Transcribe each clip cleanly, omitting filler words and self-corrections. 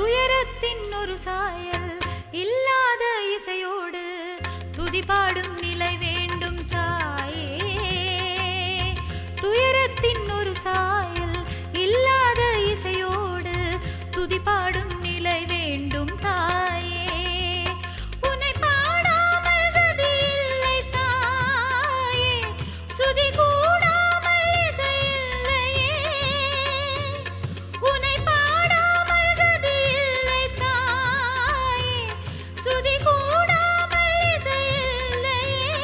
துயரத்தின் ஒரு சாயல் இல்லாத இசையோடு துதிபாடும் நிலை வேண்டும் தாயே. துயரத்தின் ஒரு சாயல் இல்லாத இசையோடு துதிபாடும் நிலை வேண்டும் தாயே. உன்னை பாடாமல் கதி இல்லை தாயே, சுதி கூடாமல் இசை இல்லையே. உன்னை பாடாமல் கதி இல்லை தாயே, சுதி கூடாமல் இசை இல்லையே.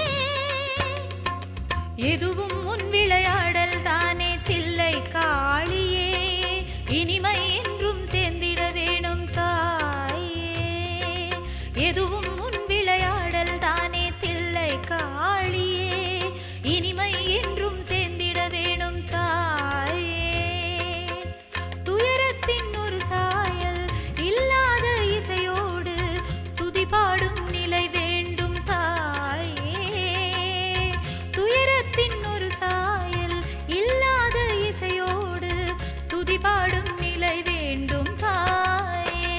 எதுவும் உன் விளையாடல் தானே தில்லை காளியே, இனிமை என்றும் சேர்ந்திட வேணும் தாயே. எதுவும் உன் விளையாடல் தானே தில்லை காளியே, இனிமை என்றும் சேர்ந்திட வேணும் தாயே. துயரத்தின் ஒரு சாயல் இல்லாத இசையோடு துதிபாடும் நிலை வேண்டும் தாயே. துயரத்தின் ஒரு சாயல் இல்லாத இசையோடு துதிபாடும் நிலை வேண்டும் தாயே.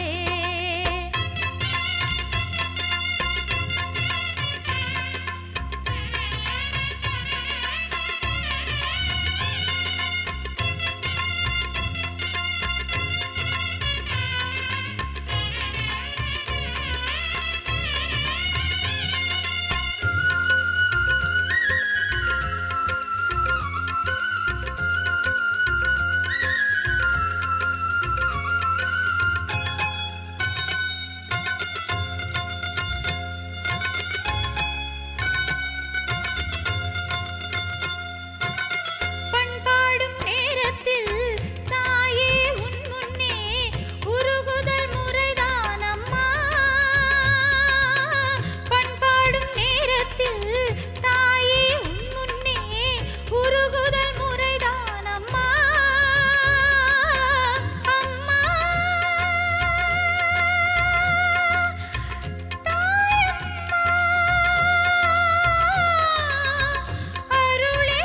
பண்பாடும் நேரத்தில் தாயே உன் முன்னே உருகுதல் முறைதான் அம்மா. பண்பாடும் நேரத்தில் தாயே உன் முன்னே உருகுதல் முறைதான் அம்மா. அம்மா தாயம்மா அருளே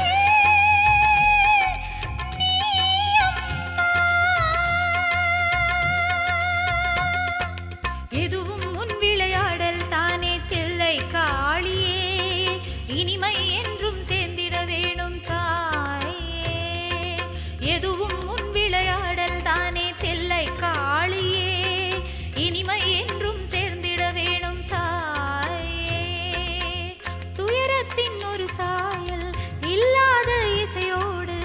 எதுவும் உன் விளையாடல் தானே தில்லை காளியே, இனிமை என்றும் சேர்ந்திட வேணும் தாயே. எதுவும் உன் விளையாடல் தானே தில்லை காளியே, இனிமை என்றும் சேர்ந்திட வேணும் தாயே. துயரத்தின் ஒரு சாயல் இல்லாத இசையோடு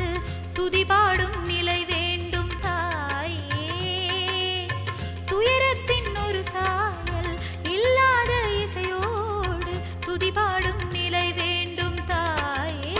துதிபாடும் நிலை வேண்டும் தாயே. துயரத்தின் ஒரு சாயல் இல்லாத இசையோடு துதிபாடும் நிலை வேண்டும் தாயே.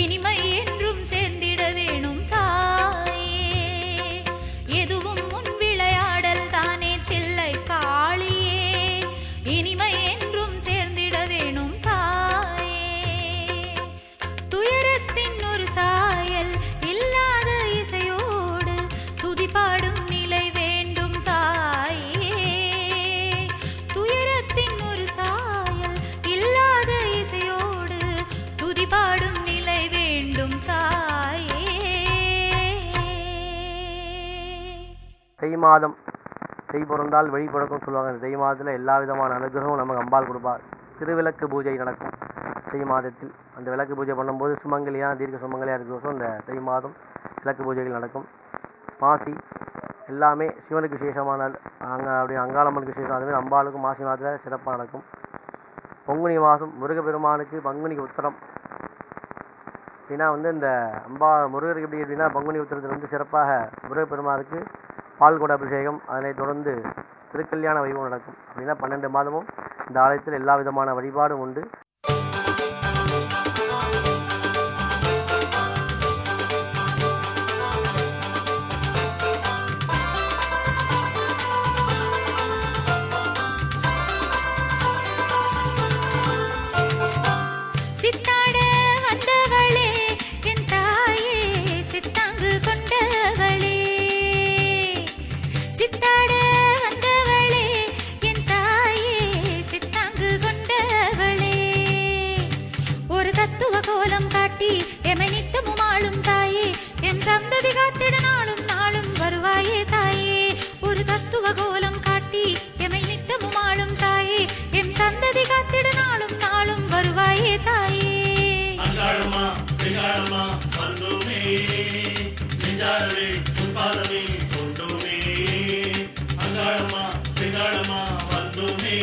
இனிமை என்றும் சேர்ந்திட வேணும் தாயே. எதுவும் முன் விளையாடல் தானே தில்லை காளியே. இனிமை என்றும் சேர்ந்திட வேணும் தாயே. துயரத்தின் ஒரு சாயல் இல்லாத இசையோடு துதிபாடும் நிலை வேண்டும் தாயே. துயரத்தின் ஒரு சாயல் இல்லாத இசையோடு துதிபாடும் நிலை வேண்டும் தாயே. தை மாதம் செய் பிறந்தால் வழி பிறக்கும் சொல்லுவாங்க. இந்த தை மாதத்தில் எல்லா விதமான அனுகிரகமும் நமக்கு அம்பாள் கொடுப்பார். திருவிளக்கு பூஜை நடக்கும் தை மாதத்தில். அந்த விளக்கு பூஜை பண்ணும்போது சுமங்கலியாக தீர்க்க சுமங்கலியாக இருக்கிறோம். அந்த தை மாதம் விளக்கு பூஜைகள் நடக்கும். மாசி எல்லாமே சிவனுக்கு விசேஷமான அப்படி அங்காளம்மனுக்கு விசேஷம். அதுமாதிரி அம்பாளுக்கும் மாசி மாதத்தில் சிறப்பாக நடக்கும். பங்குனி மாதம் முருகப்பெருமானுக்கு பங்குனி உத்திரம் அப்படின்னா இந்த முருகருக்கு எப்படி அப்படின்னா பங்குனி உத்திரத்தில் சிறப்பாக முருகப்பெருமானுக்கு பால்குட அபிஷேகம், அதனைத் தொடர்ந்து திருக்கல்யாண வைபவம் நடக்கும். அப்படின்னா 12 மாதமும் இந்த ஆலயத்தில் எல்லா விதமான வழிபாடும் உண்டு. சித்தாட வந்தவளே என் தாயே, சித்தாங்கு கொண்டவளே. சித்தாட வந்தவளே என் தாயே, சித்தாங்கு கொண்டவளே. ஒரு தத்துவ கோலம் காட்டி எமை நித்தமும் ஆளும் தாயே, எம் சந்ததி காத்திட நாளும் நாளும் வருவாயே தாயே. ஒரு தத்துவ கோலம் காட்டி எமை நித்தமும் ஆளும் தாயே, எம் சந்ததி காத்திட நாளும் நாளும் வருவாயே தாயே. அங்காளம்மா சிங்காளம்மா வந்துமே, நெஞ்சாரவே உன்பாதமே கொண்டுமே. அங்காளம்மா சிங்காளம்மா வந்துமே,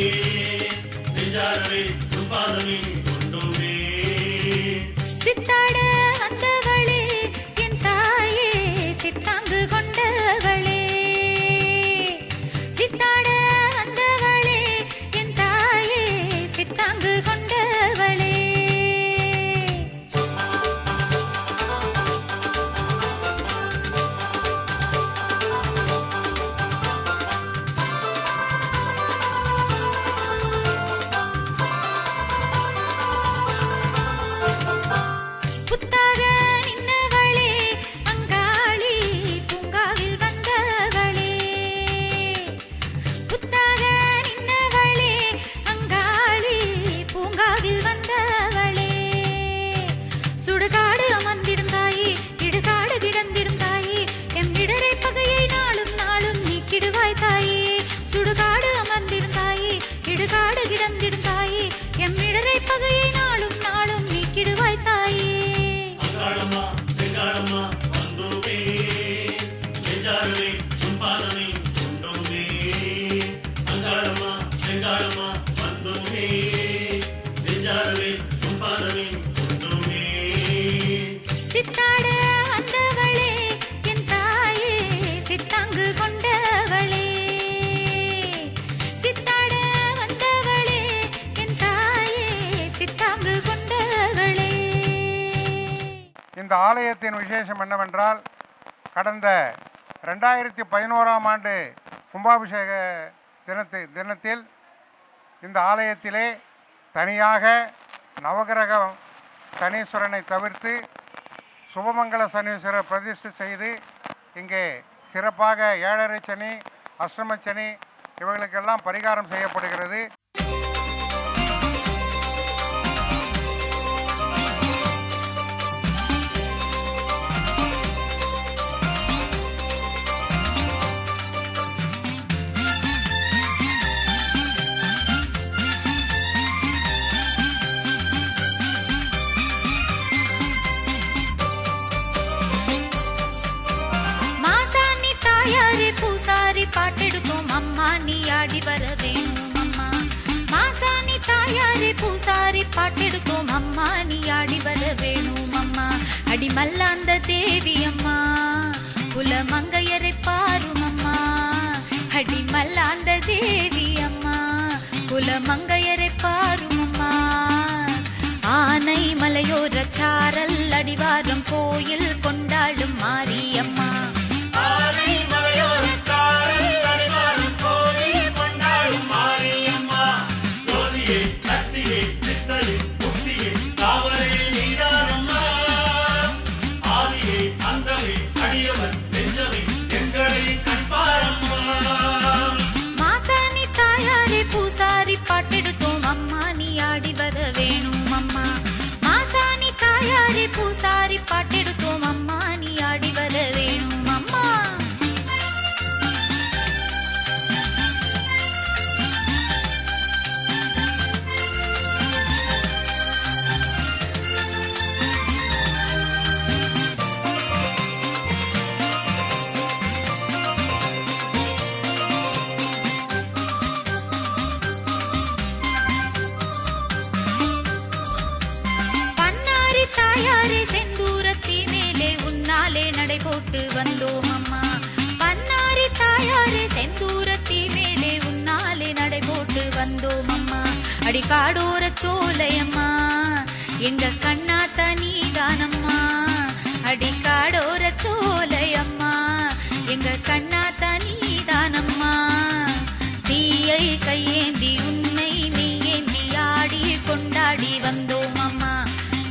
நெஞ்சாரவே உன்பாதமே கொண்டுமே. சித்தாட வந்தவளே என் தாயே, சித்தாங்கு கொண்டவளே. சித்தாட வந்தவளே என் தாயே, சித்தாங்கு கொண்டவளே. புத்தாக நின்னவளே அங்காளி பூங்காவில் வந்தவளே. புத்தாக நின்னவளே அங்காளி பூங்காவில் வந்தவளே. சுடுகாடு அமர்ந்திடும் தாயே, இடுகாடு கிடந்திடும் தாயே, எம் இடரை பகையை நாளும் நாளும் நீக்கிடுவாய் தாயே. சுடுகாடு அமர்ந்திடும் தாயே, இடுகாடு கிடந்திடும் தாயே, எம் இடரை பகையை நாளும் நாளும் நீக்கிடுவாய் தாயே. அங்காளம்மா சிங்காளம்மா வந்துமே, நெஞ்சாரவே உன்பாதமே கொண்டுமே. அங்காளம்மா சிங்காளம்மா வந்துமே, நெஞ்சாரவே உன்பாதமே கொண்டுமே. சித்தாட வந்தவளே என் தாயே, சித்தாங்கு கொண்டவளே. சித்தாட வந்தவளே என் தாயே, சித்தாங்கு கொண்டவளே. இந்த ஆலயத்தின் விசேஷம் என்னவென்றால், கடந்த 2011ஆம் ஆண்டு கும்பாபிஷேக தினத்தில் இந்த ஆலயத்திலே தனியாக நவகிரக சனீஸ்வரனை தவிர்த்து சுபமங்கல சனீஸ்வரர் பிரதிஷ்டை செய்து இங்கே சிறப்பாக 7.5 சனி, அஷ்டம சனி இவர்களுக்கெல்லாம் பரிகாரம் செய்யப்படுகிறது. மாசாணி தாயாரே பூசாரி பாட்டெடுக்கும் அம்மா, நீ ஆடி வர வேணும் அம்மா. மாசாணி தாயாரே பூசாரி பாட்டெடுக்கும் அம்மா, நீ ஆடி வர வேணும் அம்மா. அடிமல்லாந்த தேவி அம்மா, குலமங்கையரை பாரும் அம்மா. அடிமல்லாந்த தேவி அம்மா, குலமங்கையரை பாரும் அம்மா. ஆனை மலையோர சாரல் அடி போட்டு வந்தோம் அம்மா. பன்னாரி தாயாரே செந்தூரத்தி மேலே உன்னாலே நடை போட்டு வந்தோம் அம்மா. அடிக்காடோர சோலையம்மா எங்க கண்ணாத்த நீதானம்மா. அடிக்காடோர சோலையம்மா எங்க கண்ணாத்த நீதானம்மா. தீயை கையேந்தி உன்னை மெய்யேந்தி ஆடி கொண்டாடி வந்தோம் அம்மா.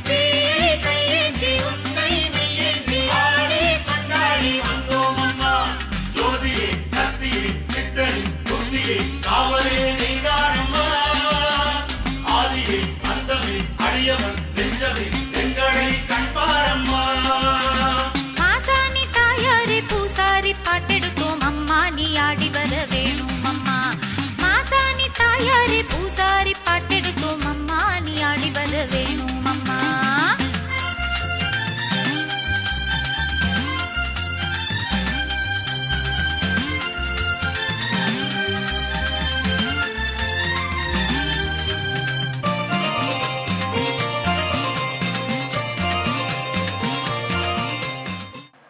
தீயை கையேந்தி உன்னை மெய்யேந்தி ஆடி கொண்டாடி வந்தோம் அம்மா. ஜோதியே சக்தியே சித்தனி புத்தியே காவலே நீதானம்மா. ஆதியே அந்தமே அடியவன் நெஞ்சமே எங்களை கண்பாரம்மா. மாசாணி தாயாரே பூசாரி பாட்டெடுத்தோம் அம்மா. நீ ஆடி வர வேணும் அம்மா. மாசாணி தாயாரே பூசாரி பாட்டெடுத்தோம் அம்மா. நீ ஆடி வர வேணும் அம்மா.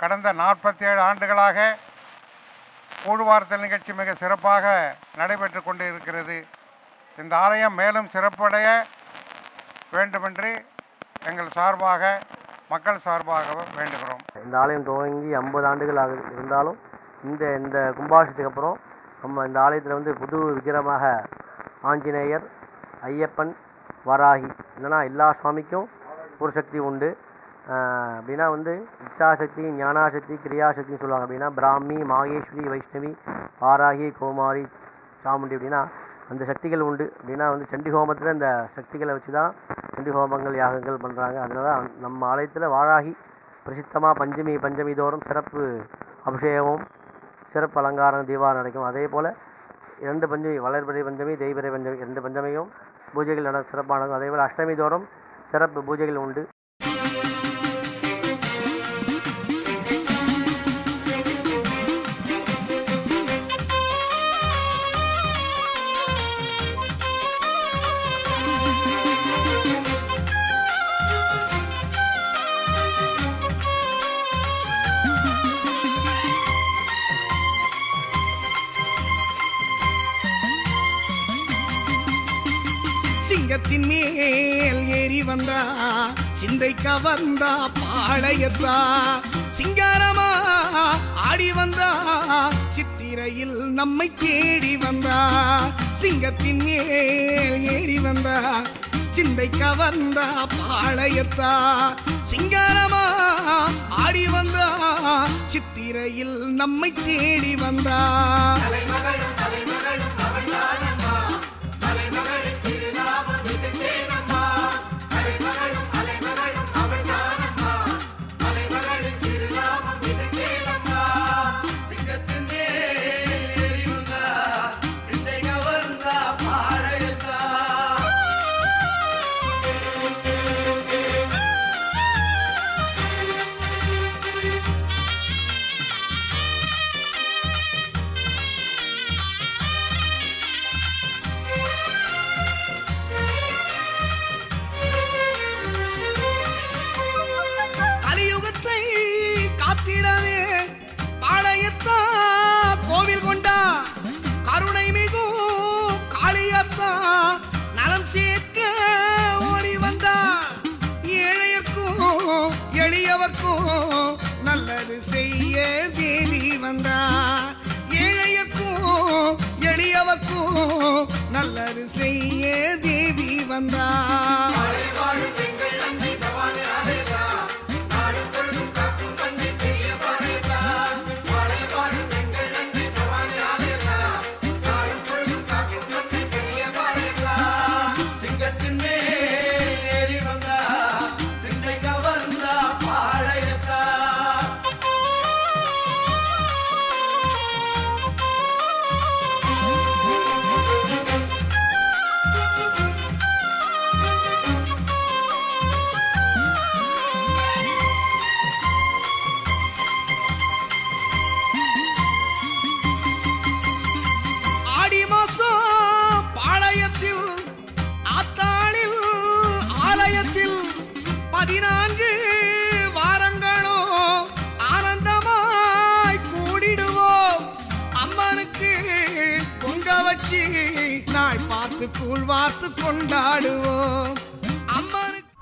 கடந்த 47 ஆண்டுகளாக கூழ்வார்த்தல் நிகழ்ச்சி மிக சிறப்பாக நடைபெற்று கொண்டு இருக்கிறது. இந்த ஆலயம் மேலும் சிறப்படைய வேண்டுமென்று எங்கள் சார்பாக மக்கள் சார்பாக வேண்டுகிறோம். இந்த ஆலயம் துவங்கி 50 ஆண்டுகள் ஆகுது. இருந்தாலும் இந்த கும்பாபிஷேகத்துக்கு அப்புறம் நம்ம இந்த ஆலயத்தில் வந்து புது விக்கிரமாக ஆஞ்சநேயர், ஐயப்பன், வராகி இல்லைனா எல்லா சுவாமிக்கும் ஒரு சக்தி உண்டு. அப்படின்னா வந்து இச்சாசக்தி, ஞானாசக்தி, கிரியாசக்தின்னு சொல்லுவாங்க. அப்படின்னா பிராமி, மாகேஸ்வரி, வைஷ்ணவி, வாராகி, கோமாரி, சாமுண்டி அப்படின்னா அந்த சக்திகள் உண்டு. அப்படின்னா வந்து சண்டி ஹோமத்தில் இந்த சக்திகளை வச்சு தான் சண்டி ஹோமங்கள் யாகங்கள் பண்ணுறாங்க. அதனால தான் நம்ம ஆலயத்தில் வாராகி பிரசித்தமாக பஞ்சமி தோறும் சிறப்பு அபிஷேகமும் சிறப்பு அலங்காரம் தீபாவளி நடக்கும். அதே போல் 2 பஞ்சமி, வளர்பிறை பஞ்சமி, தேய்பிறை பஞ்சமி 2 பஞ்சமியும் பூஜைகள் சிறப்பானது. அதே போல் அஷ்டமி தோறும் சிறப்பு பூஜைகள் உண்டு. சிங்கத்தின் மேல் ஏறி வந்தா சிந்தை கவர்ந்தா பாளையத்தா. சிங்காரமா ஆடி வந்தா சித்திரையில் நம்மை தேடி வந்தா. சிங்கத்தின் மேல் ஏறி வந்தா சிந்தை கவர்ந்தா பாளையத்தா. சிங்காரமா ஆடி வந்தா சித்திரையில் நம்மை தேடி வந்தா. கோவில் கொண்டா கருணை மிகு காளியத்தா நலம் சேர்க்க ஓடி வந்தா. ஏழையர்க்கும் எளியவர்க்கும் நல்லது செய்ய தேவி வந்தா. ஏழையர்க்கும் எளியவர்க்கும் நல்லது செய்ய தேவி வந்தா. நாள் பார்த்து கூழ் வார்த்து கொண்டாடுவோம் அம்மனுக்கு